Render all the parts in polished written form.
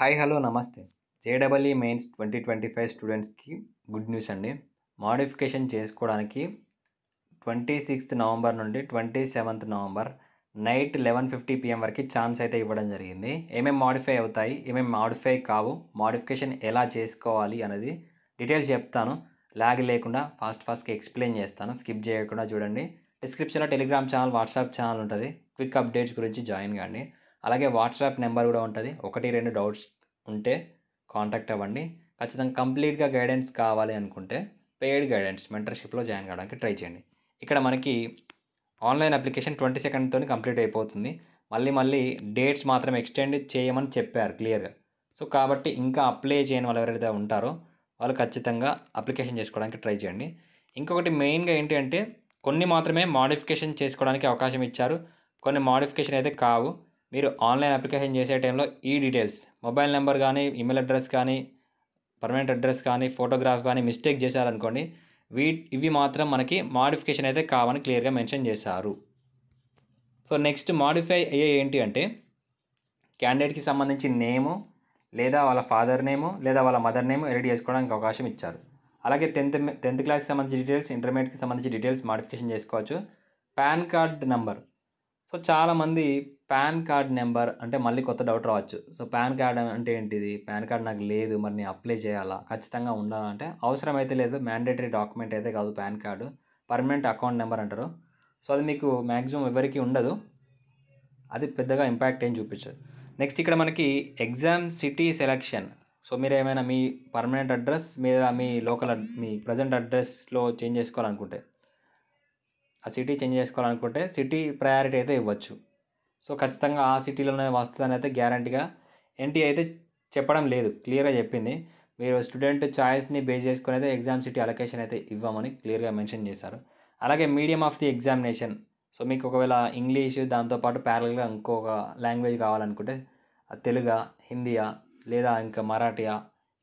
Hi hello నమస్తే. జేడబ్ల్ఈ mains 2025 స్టూడెంట్స్కి good news అండి. మాడిఫికేషన్ చేసుకోవడానికి 26th నవంబర్ నుండి 27th నవంబర్ నైట్ 11:50 PM వరకు ఛాన్స్ అయితే ఇవ్వడం జరిగింది. ఏమేమి మాడిఫై అవుతాయి, ఏమేమి మాడిఫై కావు, మాడిఫికేషన్ ఎలా చేసుకోవాలి అనేది డీటెయిల్స్ చెప్తాను. లాగ్ లేకుండా ఫాస్ట్గా ఎక్స్ప్లెయిన్ చేస్తాను. స్కిప్ చేయకుండా చూడండి. డిస్క్రిప్షన్లో టెలిగ్రామ్ ఛానల్, వాట్సాప్ ఛానల్ ఉంటుంది. క్విక్ అప్డేట్స్ గురించి జాయిన్ కాండి. అలాగే వాట్సాప్ నెంబర్ కూడా ఉంటుంది. 1-2 డౌట్స్ ఉంటే కాంటాక్ట్ అవ్వండి. ఖచ్చితంగా కంప్లీట్గా గైడెన్స్ కావాలి అనుకుంటే పెయిడ్ గైడెన్స్ మెంటర్షిప్లో జాయిన్ కావడానికి ట్రై చేయండి. ఇక్కడ మనకి ఆన్లైన్ అప్లికేషన్ 22తో కంప్లీట్ అయిపోతుంది. మళ్ళీ డేట్స్ మాత్రం ఎక్స్టెండ్ చేయమని చెప్పారు క్లియర్గా. సో కాబట్టి ఇంకా అప్లై చేయని వాళ్ళు ఎవరైతే ఉంటారో వాళ్ళు ఖచ్చితంగా అప్లికేషన్ చేసుకోవడానికి ట్రై చేయండి. ఇంకొకటి మెయిన్గా ఏంటి అంటే కొన్ని మాత్రమే మాడిఫికేషన్ చేసుకోవడానికి అవకాశం ఇచ్చారు. కొన్ని మాడిఫికేషన్ అయితే కావు. మీరు ఆన్లైన్ అప్లికేషన్ చేసే టైంలో ఈ డీటెయిల్స్ మొబైల్ నెంబర్ కానీ, ఈమెయిల్ అడ్రస్ కానీ, పర్మనెంట్ అడ్రస్ కానీ, ఫోటోగ్రాఫ్ కానీ మిస్టేక్ చేశారనుకోండి, ఇవి మాత్రం మనకి మాడిఫికేషన్ అయితే కావని క్లియర్గా మెన్షన్ చేశారు. సో నెక్స్ట్ మాడిఫై అయ్యే ఏంటి అంటే క్యాండిడేట్కి సంబంధించి నేము లేదా వాళ్ళ ఫాదర్ నేము లేదా వాళ్ళ మదర్ నేము ఎడిట్ చేసుకోవడానికి అవకాశం ఇచ్చారు. అలాగే 10th క్లాస్కి సంబంధించి డీటెయిల్స్, ఇంటర్మీడియట్కి సంబంధించి డీటెయిల్స్ మాడిఫికేషన్ చేసుకోవచ్చు. Pan card number. సో చాలామంది పాన్ కార్డ్ నెంబర్ అంటే మళ్ళీ కొత్త డౌట్ రావచ్చు. సో పాన్ కార్డ్ అంటే ఏంటిది, పాన్ కార్డ్ నాకు లేదు, మరి నేను అప్లై చేయాలా, ఖచ్చితంగా ఉండాలంటే అవసరం అయితే లేదు. మ్యాండేటరీ డాక్యుమెంట్ అయితే కాదు pan card. Permanent account number అంటారు. సో అది మీకు మ్యాక్సిమం ఎవరికి ఉండదు. అది పెద్దగా ఇంపాక్ట్ ఏం చూపించదు. నెక్స్ట్ ఇక్కడ మనకి ఎగ్జామ్ సిటీ సెలెక్షన్. సో మీరు ఏమైనా మీ పర్మనెంట్ అడ్రస్ మీద మీ మీ ప్రజెంట్ అడ్రస్లో చేంజ్ చేసుకోవాలనుకుంటే, ఆ సిటీ చేంజ్ చేసుకోవాలనుకుంటే సిటీ ప్రయారిటీ అయితే ఇవ్వచ్చు. సో ఖచ్చితంగా ఆ సిటీలోనే వస్తుందని అయితే గ్యారంటీగా ఎన్టీఏ అయితే చెప్పడం లేదు, క్లియర్గా చెప్పింది. మీరు స్టూడెంట్ చాయిస్ని బేస్ చేసుకుని అయితే ఎగ్జామ్ సిటీ అలొకేషన్ అయితే ఇవ్వమని క్లియర్గా మెన్షన్ చేశారు. అలాగే medium of the examination. So మీకు ఒకవేళ ఇంగ్లీష్ దాంతోపాటు ప్యారల్గా ఇంకొక లాంగ్వేజ్ కావాలనుకుంటే తెలుగా, హిందీయా లేదా ఇంకా మరాఠీయా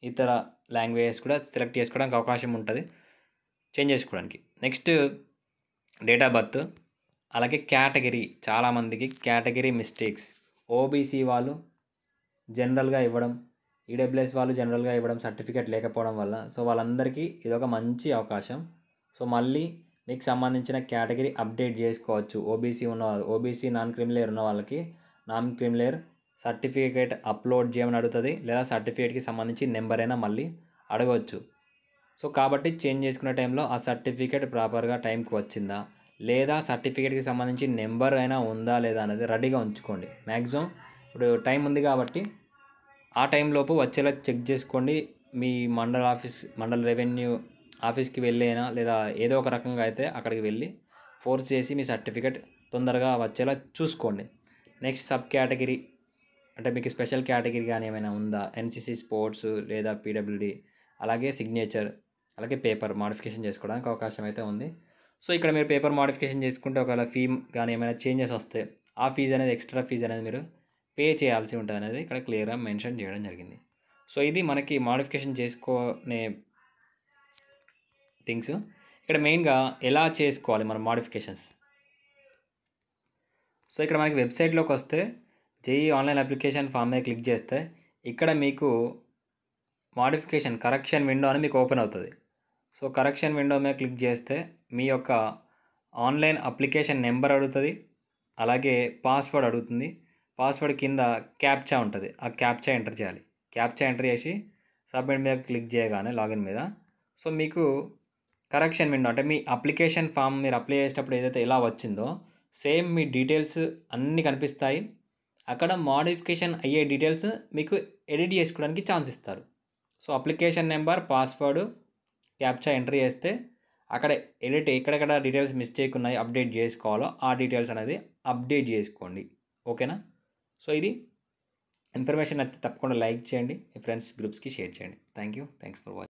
ఇతర లాంగ్వేజెస్ కూడా సెలెక్ట్ చేసుకోవడానికి అవకాశం ఉంటుంది చేంజ్ చేసుకోవడానికి. Next date of birth. అలాగే కేటగిరీ. చాలామందికి కేటగిరీ మిస్టేక్స్. ఓబీసీ వాళ్ళు జనరల్గా ఇవ్వడం, ఈడబ్ల్యూఎస్ వాళ్ళు జనరల్గా ఇవ్వడం సర్టిఫికేట్ లేకపోవడం వల్ల సో వాళ్ళందరికీ ఇదొక మంచి అవకాశం. సో మళ్ళీ మీకు సంబంధించిన కేటగిరీ అప్డేట్ చేసుకోవచ్చు. ఓబీసీ నాన్ క్రిమిలేయర్ ఉన్న వాళ్ళకి నాన్ క్రిమిలేయర్ సర్టిఫికేట్ అప్లోడ్ చేయమని అడుగుతుంది, లేదా సర్టిఫికేట్కి సంబంధించి నెంబర్ అయినా మళ్ళీ అడగవచ్చు. సో కాబట్టి చేంజ్ చేసుకునే టైంలో ఆ సర్టిఫికేట్ ప్రాపర్గా టైంకి వచ్చిందా, లేదా సర్టిఫికేట్కి సంబంధించి నెంబర్ అయినా ఉందా లేదా అనేది రెడీగా ఉంచుకోండి. మ్యాక్సిమం ఇప్పుడు టైం ఉంది కాబట్టి ఆ టైంలోపు వచ్చేలా చెక్ చేసుకోండి. మీ మండల రెవెన్యూ ఆఫీస్కి వెళ్ళైనా లేదా ఏదో ఒక రకంగా అయితే అక్కడికి వెళ్ళి ఫోర్స్ చేసి మీ సర్టిఫికేట్ తొందరగా వచ్చేలా చూసుకోండి. నెక్స్ట్ సబ్ కేటగిరీ అంటే మీకు స్పెషల్ కేటగిరీ కానీ ఏమైనా ఉందా, ఎన్సీసీ, స్పోర్ట్స్ లేదా పీడబ్ల్యూడీ, అలాగే సిగ్నేచర్, అలాగే పేపర్ మాడిఫికేషన్ చేసుకోవడానికి అవకాశం అయితే ఉంది. సో ఇక్కడ మీరు పేపర్ మాడిఫికేషన్ చేసుకుంటే ఒకవేళ ఫీ కానీ ఏమైనా చేంజెస్ వస్తే ఆ ఫీజు అనేది, ఎక్స్ట్రా ఫీజు అనేది మీరు పే చేయాల్సి ఉంటుంది అనేది ఇక్కడ క్లియర్గా మెన్షన్ చేయడం జరిగింది. సో ఇది మనకి మాడిఫికేషన్ చేసుకునే థింగ్స్. ఇక్కడ మెయిన్గా ఎలా చేసుకోవాలి మనం మాడిఫికేషన్స్. సో ఇక్కడ మనకి వెబ్సైట్లోకి వస్తే జేఈ ఆన్లైన్ అప్లికేషన్ ఫామ్ మీద క్లిక్ చేస్తే ఇక్కడ మీకు మాడిఫికేషన్ కరెక్షన్ విండో అని మీకు ఓపెన్ అవుతుంది. సో కరెక్షన్ విండో మీద క్లిక్ చేస్తే మీ యొక్క ఆన్లైన్ అప్లికేషన్ నెంబర్ అడుగుతుంది, అలాగే పాస్వర్డ్ అడుగుతుంది. పాస్వర్డ్ కింద క్యాప్చా ఉంటుంది, ఆ క్యాప్చా ఎంటర్ చేయాలి. క్యాప్చా ఎంటర్ చేసి సబ్మిట్ మీద క్లిక్ చేయగానే లాగిన్ మీద సో మీకు కరెక్షన్ విండో అంటే మీ అప్లికేషన్ ఫామ్ మీరు అప్లై చేసేటప్పుడు ఏదైతే ఎలా వచ్చిందో సేమ్ మీ డీటెయిల్స్ అన్నీ కనిపిస్తాయి. అక్కడ మాడిఫికేషన్ అయ్యే డీటెయిల్స్ మీకు ఎడిట్ చేసుకోవడానికి ఛాన్స్ ఇస్తారు. So application number, password, captcha enter చేస్తే అక్కడ ఎక్కడెక్కడ డీటెయిల్స్ మిస్టేక్ ఉన్నాయి అప్డేట్ చేసుకోవాలో ఆ డీటెయిల్స్ అనేది అప్డేట్ చేసుకోండి. ఓకేనా? సో ఇది ఇన్ఫర్మేషన్ నచ్చితే తప్పకుండా లైక్ చేయండి, మీ ఫ్రెండ్స్ గ్రూప్స్కి షేర్ చేయండి. Thanks for watching.